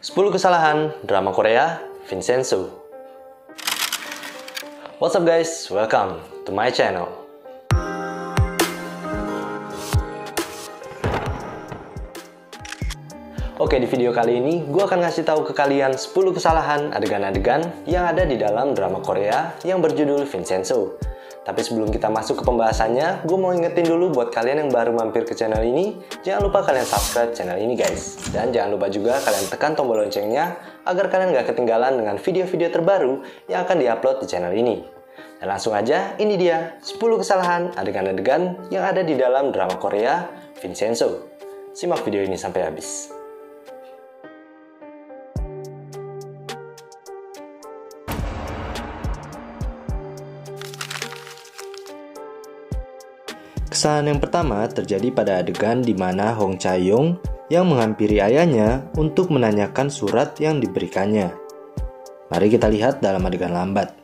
10 kesalahan drama Korea Vincenzo. What's up guys, welcome to my channel. Oke, di video kali ini gue akan ngasih tahu ke kalian 10 kesalahan adegan-adegan yang ada di dalam drama Korea yang berjudul Vincenzo. Tapi sebelum kita masuk ke pembahasannya, gue mau ingetin dulu buat kalian yang baru mampir ke channel ini, jangan lupa kalian subscribe channel ini guys. Dan jangan lupa juga kalian tekan tombol loncengnya, agar kalian gak ketinggalan dengan video-video terbaru yang akan diupload di channel ini. Dan langsung aja, ini dia 10 kesalahan adegan-adegan yang ada di dalam drama Korea Vincenzo. Simak video ini sampai habis. Kesalahan yang pertama terjadi pada adegan di mana Hong Cha-young yang menghampiri ayahnya untuk menanyakan surat yang diberikannya. Mari kita lihat dalam adegan lambat.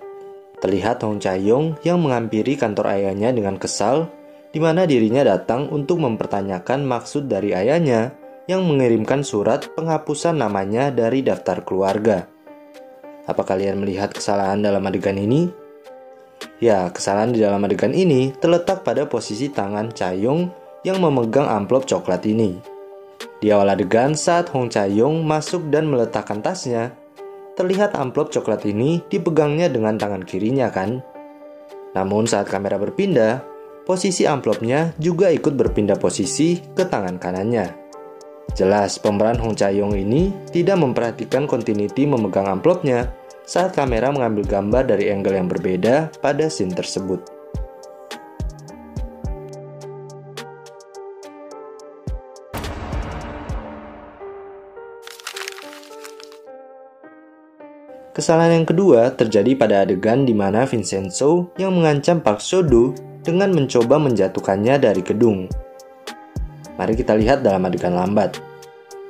Terlihat Hong Cha-young yang menghampiri kantor ayahnya dengan kesal, di mana dirinya datang untuk mempertanyakan maksud dari ayahnya yang mengirimkan surat penghapusan namanya dari daftar keluarga. Apa kalian melihat kesalahan dalam adegan ini? Ya, kesalahan di dalam adegan ini terletak pada posisi tangan Cha-young yang memegang amplop coklat ini. Di awal adegan saat Hong Cha-young masuk dan meletakkan tasnya, terlihat amplop coklat ini dipegangnya dengan tangan kirinya kan? Namun saat kamera berpindah, posisi amplopnya juga ikut berpindah posisi ke tangan kanannya. Jelas pemeran Hong Cha-young ini tidak memperhatikan continuity memegang amplopnya saat kamera mengambil gambar dari angle yang berbeda pada scene tersebut. Kesalahan yang kedua terjadi pada adegan di mana Vincenzo yang mengancam Park Seo-do dengan mencoba menjatuhkannya dari gedung. Mari kita lihat dalam adegan lambat.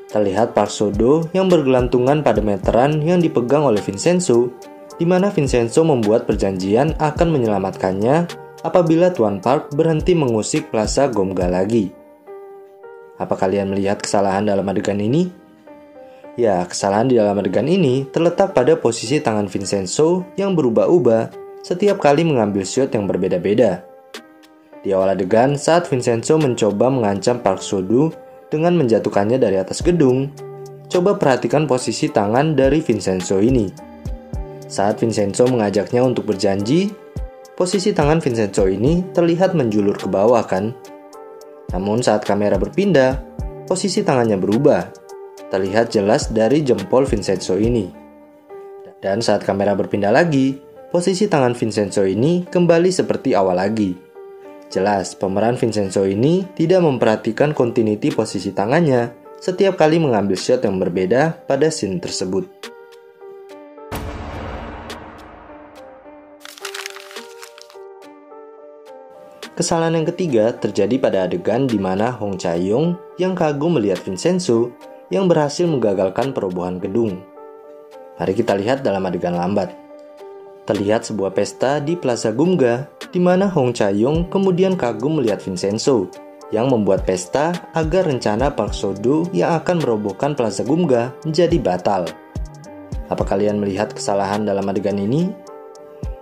Terlihat Park Seo-do yang bergelantungan pada meteran yang dipegang oleh Vincenzo, di mana Vincenzo membuat perjanjian akan menyelamatkannya apabila Tuan Park berhenti mengusik Plaza Gomga lagi. Apa kalian melihat kesalahan dalam adegan ini? Ya, kesalahan di dalam adegan ini terletak pada posisi tangan Vincenzo yang berubah-ubah setiap kali mengambil shot yang berbeda-beda. Di awal adegan saat Vincenzo mencoba mengancam Park Seo-do dengan menjatuhkannya dari atas gedung, coba perhatikan posisi tangan dari Vincenzo ini. Saat Vincenzo mengajaknya untuk berjanji, posisi tangan Vincenzo ini terlihat menjulur ke bawah kan? Namun saat kamera berpindah, posisi tangannya berubah. Terlihat jelas dari jempol Vincenzo ini. Dan saat kamera berpindah lagi, posisi tangan Vincenzo ini kembali seperti awal lagi. Jelas, pemeran Vincenzo ini tidak memperhatikan continuity posisi tangannya setiap kali mengambil shot yang berbeda pada scene tersebut. Kesalahan yang ketiga terjadi pada adegan di mana Hong Cha-young yang kagum melihat Vincenzo yang berhasil menggagalkan perobohan gedung. Mari kita lihat dalam adegan lambat. Terlihat sebuah pesta di Plaza Gomga, di mana Hong Cha-young kemudian kagum melihat Vincenzo yang membuat pesta agar rencana Park Seo-do yang akan merobohkan Plaza Gomga menjadi batal. Apa kalian melihat kesalahan dalam adegan ini?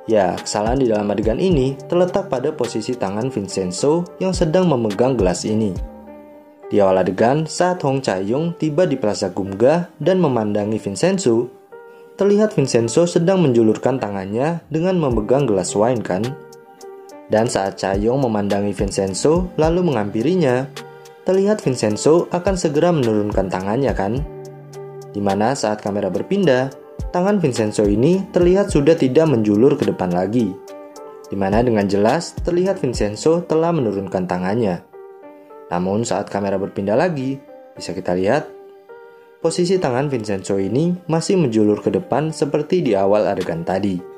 Ya, kesalahan di dalam adegan ini terletak pada posisi tangan Vincenzo yang sedang memegang gelas ini. Di awal adegan saat Hong Cha-young tiba di Plaza Gomga dan memandangi Vincenzo, terlihat Vincenzo sedang menjulurkan tangannya dengan memegang gelas wine kan? Dan saat Cha-young memandangi Vincenzo lalu menghampirinya, terlihat Vincenzo akan segera menurunkan tangannya kan? Dimana saat kamera berpindah, tangan Vincenzo ini terlihat sudah tidak menjulur ke depan lagi. Dimana dengan jelas terlihat Vincenzo telah menurunkan tangannya. Namun saat kamera berpindah lagi, bisa kita lihat posisi tangan Vincenzo ini masih menjulur ke depan seperti di awal adegan tadi.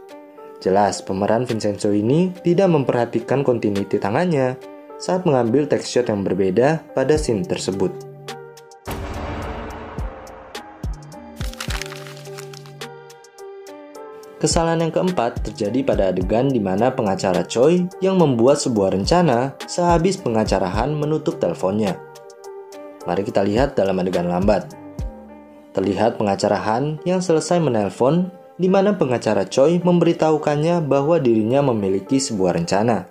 Jelas, pemeran Vincenzo ini tidak memperhatikan continuity tangannya saat mengambil take shot yang berbeda pada scene tersebut. Kesalahan yang keempat terjadi pada adegan di mana pengacara Choi yang membuat sebuah rencana sehabis pengacara Han menutup teleponnya. Mari kita lihat dalam adegan lambat. Terlihat pengacara Han yang selesai menelpon, di mana pengacara Choi memberitahukannya bahwa dirinya memiliki sebuah rencana,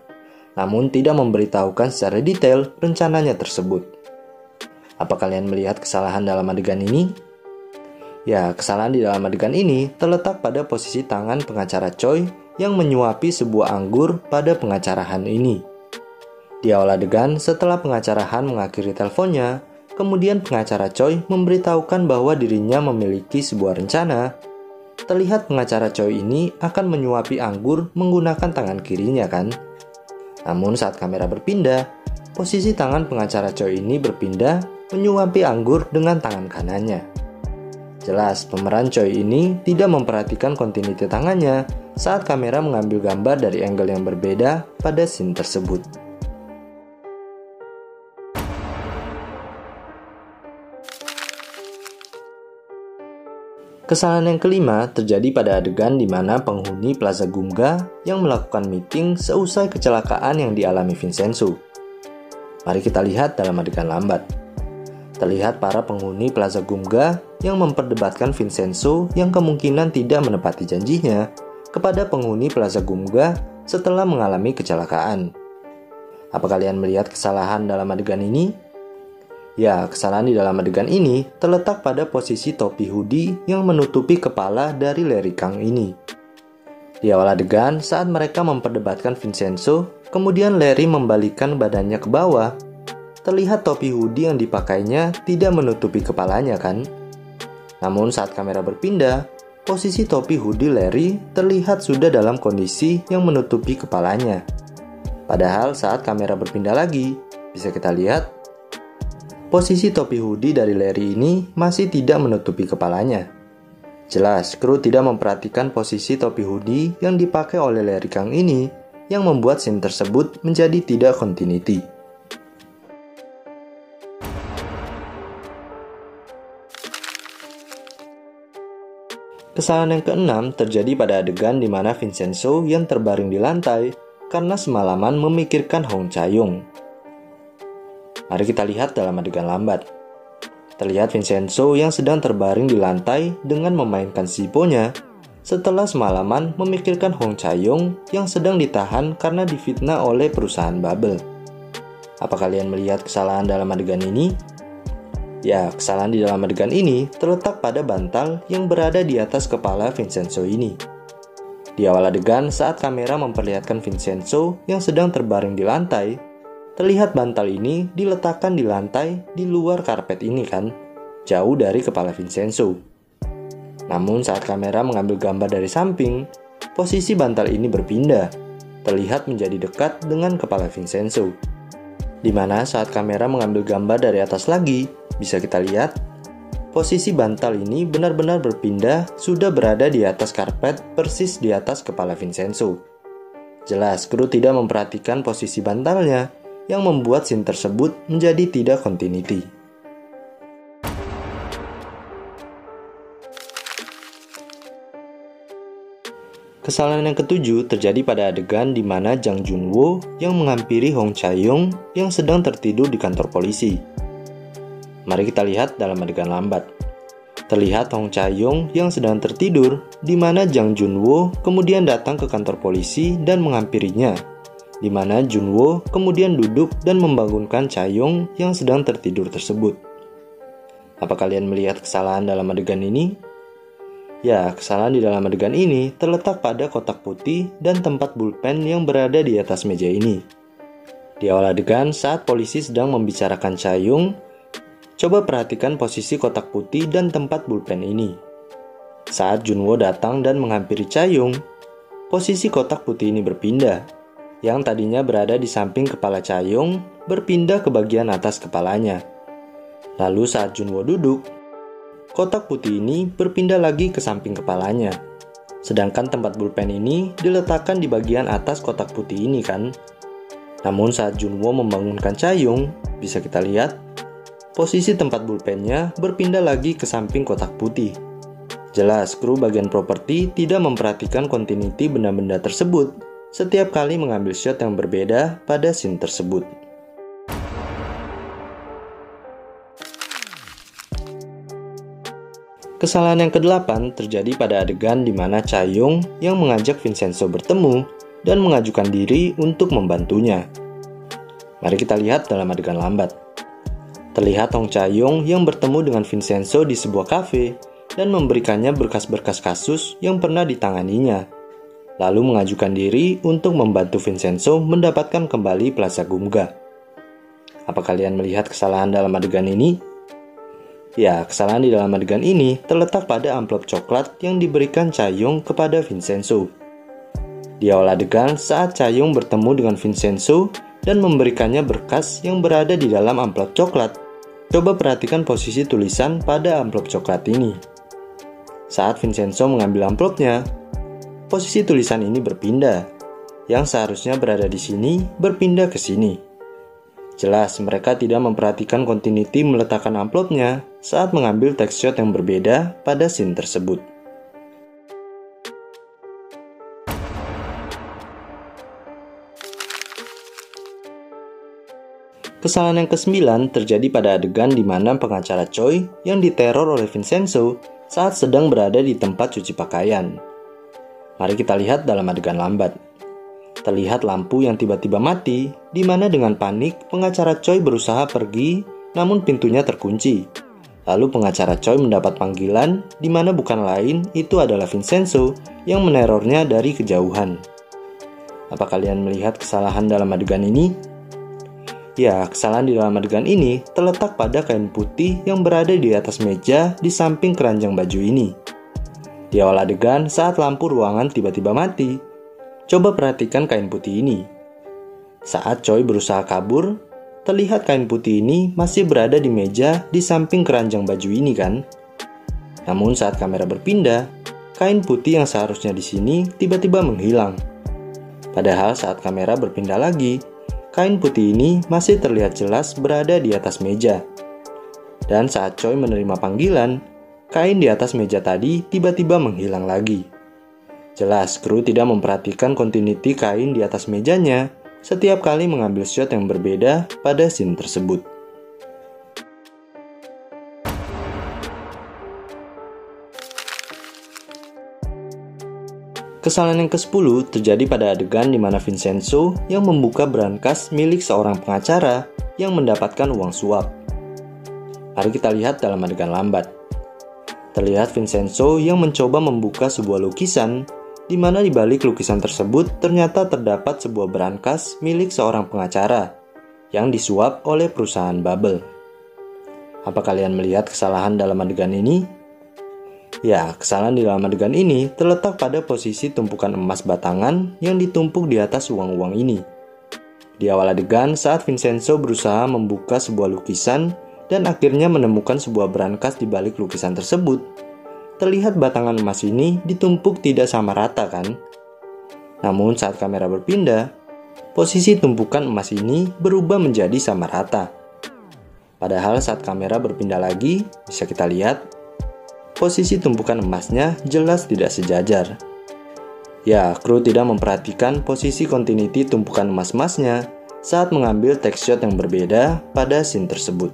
namun tidak memberitahukan secara detail rencananya tersebut. Apa kalian melihat kesalahan dalam adegan ini? Ya, kesalahan di dalam adegan ini terletak pada posisi tangan pengacara Choi yang menyuapi sebuah anggur pada pengacara Han ini. Di awal adegan, setelah pengacara Han mengakhiri teleponnya, kemudian pengacara Choi memberitahukan bahwa dirinya memiliki sebuah rencana. Terlihat pengacara Choi ini akan menyuapi anggur menggunakan tangan kirinya kan? Namun saat kamera berpindah, posisi tangan pengacara Choi ini berpindah menyuapi anggur dengan tangan kanannya. Jelas pemeran Choi ini tidak memperhatikan kontinuiti tangannya saat kamera mengambil gambar dari angle yang berbeda pada scene tersebut. Kesalahan yang kelima terjadi pada adegan di mana penghuni Plaza Gumga yang melakukan meeting seusai kecelakaan yang dialami Vincenzo. Mari kita lihat dalam adegan lambat. Terlihat para penghuni Plaza Gumga yang memperdebatkan Vincenzo yang kemungkinan tidak menepati janjinya kepada penghuni Plaza Gumga setelah mengalami kecelakaan. Apa kalian melihat kesalahan dalam adegan ini? Ya, kesalahan di dalam adegan ini terletak pada posisi topi hoodie yang menutupi kepala dari Larry Kang ini. Di awal adegan, saat mereka memperdebatkan Vincenzo, kemudian Larry membalikkan badannya ke bawah. Terlihat topi hoodie yang dipakainya tidak menutupi kepalanya kan? Namun saat kamera berpindah, posisi topi hoodie Larry terlihat sudah dalam kondisi yang menutupi kepalanya. Padahal saat kamera berpindah lagi, bisa kita lihat posisi topi hoodie dari Larry ini masih tidak menutupi kepalanya. Jelas, kru tidak memperhatikan posisi topi hoodie yang dipakai oleh Larry Kang ini yang membuat scene tersebut menjadi tidak continuity. Kesalahan yang keenam terjadi pada adegan di mana Vincenzo yang terbaring di lantai karena semalaman memikirkan Hong Cha-young. Mari kita lihat dalam adegan lambat. Terlihat Vincenzo yang sedang terbaring di lantai dengan memainkan siponya setelah semalaman memikirkan Hong Cha-young yang sedang ditahan karena difitnah oleh perusahaan Bubble. Apa kalian melihat kesalahan dalam adegan ini? Ya, kesalahan di dalam adegan ini terletak pada bantal yang berada di atas kepala Vincenzo ini. Di awal adegan, saat kamera memperlihatkan Vincenzo yang sedang terbaring di lantai, terlihat bantal ini diletakkan di lantai di luar karpet ini kan, jauh dari kepala Vincenzo. Namun saat kamera mengambil gambar dari samping, posisi bantal ini berpindah, terlihat menjadi dekat dengan kepala Vincenzo. Di mana saat kamera mengambil gambar dari atas lagi, bisa kita lihat, posisi bantal ini benar-benar berpindah sudah berada di atas karpet persis di atas kepala Vincenzo. Jelas kru tidak memperhatikan posisi bantalnya, yang membuat scene tersebut menjadi tidak continuity. Kesalahan yang ketujuh terjadi pada adegan di mana Jang Junwo yang menghampiri Hong Cha-young yang sedang tertidur di kantor polisi. Mari kita lihat dalam adegan lambat. Terlihat Hong Cha-young yang sedang tertidur, di mana Jang Junwo kemudian datang ke kantor polisi dan menghampirinya, di mana Junwo kemudian duduk dan membangunkan Cha-young yang sedang tertidur tersebut. Apa kalian melihat kesalahan dalam adegan ini? Ya, kesalahan di dalam adegan ini terletak pada kotak putih dan tempat pulpen yang berada di atas meja ini. Di awal adegan, saat polisi sedang membicarakan Cha-young, coba perhatikan posisi kotak putih dan tempat pulpen ini. Saat Junwo datang dan menghampiri Cha-young, posisi kotak putih ini berpindah, yang tadinya berada di samping kepala Cha-young berpindah ke bagian atas kepalanya. Lalu saat Junwo duduk, kotak putih ini berpindah lagi ke samping kepalanya. Sedangkan tempat pulpen ini diletakkan di bagian atas kotak putih ini kan. Namun saat Junwo membangunkan Cha-young, bisa kita lihat, posisi tempat pulpennya berpindah lagi ke samping kotak putih. Jelas kru bagian properti tidak memperhatikan continuity benda-benda tersebut setiap kali mengambil shot yang berbeda pada scene tersebut. Kesalahan yang kedelapan terjadi pada adegan di mana Chaeyoung yang mengajak Vincenzo bertemu dan mengajukan diri untuk membantunya. Mari kita lihat dalam adegan lambat. Terlihat Hong Chaeyoung yang bertemu dengan Vincenzo di sebuah kafe dan memberikannya berkas-berkas kasus yang pernah ditanganinya, lalu mengajukan diri untuk membantu Vincenzo mendapatkan kembali Plaza Gumga. Apa kalian melihat kesalahan dalam adegan ini? Ya, kesalahan di dalam adegan ini terletak pada amplop coklat yang diberikan Chaeyoung kepada Vincenzo. Di awal adegan saat Chaeyoung bertemu dengan Vincenzo dan memberikannya berkas yang berada di dalam amplop coklat. Coba perhatikan posisi tulisan pada amplop coklat ini. Saat Vincenzo mengambil amplopnya, posisi tulisan ini berpindah. Yang seharusnya berada di sini berpindah ke sini. Jelas mereka tidak memperhatikan continuity meletakkan amplopnya saat mengambil text shot yang berbeda pada scene tersebut. Kesalahan yang ke-9 terjadi pada adegan di mana pengacara Choi yang diteror oleh Vincenzo saat sedang berada di tempat cuci pakaian. Mari kita lihat dalam adegan lambat. Terlihat lampu yang tiba-tiba mati, di mana dengan panik pengacara Choi berusaha pergi, namun pintunya terkunci. Lalu pengacara Choi mendapat panggilan, di mana bukan lain itu adalah Vincenzo yang menerornya dari kejauhan. Apa kalian melihat kesalahan dalam adegan ini? Ya, kesalahan di dalam adegan ini terletak pada kain putih yang berada di atas meja di samping keranjang baju ini. Di awal adegan saat lampu ruangan tiba-tiba mati, coba perhatikan kain putih ini. Saat Choi berusaha kabur, terlihat kain putih ini masih berada di meja di samping keranjang baju ini kan? Namun saat kamera berpindah, kain putih yang seharusnya di sini tiba-tiba menghilang. Padahal saat kamera berpindah lagi, kain putih ini masih terlihat jelas berada di atas meja. Dan saat Choi menerima panggilan, kain di atas meja tadi tiba-tiba menghilang lagi. Jelas, kru tidak memperhatikan continuity kain di atas mejanya setiap kali mengambil shot yang berbeda pada scene tersebut. Kesalahan yang ke-10 terjadi pada adegan di mana Vincenzo yang membuka berangkas milik seorang pengacara yang mendapatkan uang suap. Mari kita lihat dalam adegan lambat. Terlihat Vincenzo yang mencoba membuka sebuah lukisan, di mana di balik lukisan tersebut ternyata terdapat sebuah berangkas milik seorang pengacara yang disuap oleh perusahaan Bubble. Apa kalian melihat kesalahan dalam adegan ini? Ya, kesalahan di dalam adegan ini terletak pada posisi tumpukan emas batangan yang ditumpuk di atas uang-uang ini. Di awal adegan saat Vincenzo berusaha membuka sebuah lukisan dan akhirnya menemukan sebuah berangkas di balik lukisan tersebut, terlihat batangan emas ini ditumpuk tidak sama rata kan? Namun saat kamera berpindah, posisi tumpukan emas ini berubah menjadi sama rata. Padahal saat kamera berpindah lagi, bisa kita lihat, posisi tumpukan emasnya jelas tidak sejajar. Ya, kru tidak memperhatikan posisi continuity tumpukan emas-emasnya saat mengambil text shot yang berbeda pada scene tersebut.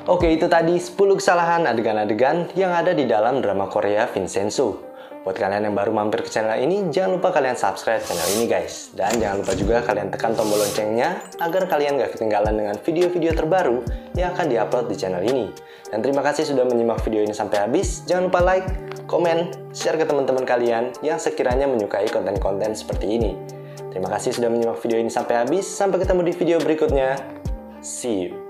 Oke, itu tadi 10 kesalahan adegan-adegan yang ada di dalam drama Korea Vincenzo. Buat kalian yang baru mampir ke channel ini, jangan lupa kalian subscribe channel ini guys. Dan jangan lupa juga kalian tekan tombol loncengnya agar kalian gak ketinggalan dengan video-video terbaru yang akan diupload di channel ini. Dan terima kasih sudah menyimak video ini sampai habis. Jangan lupa like, komen, share ke teman-teman kalian yang sekiranya menyukai konten-konten seperti ini. Terima kasih sudah menyimak video ini sampai habis. Sampai ketemu di video berikutnya. See you.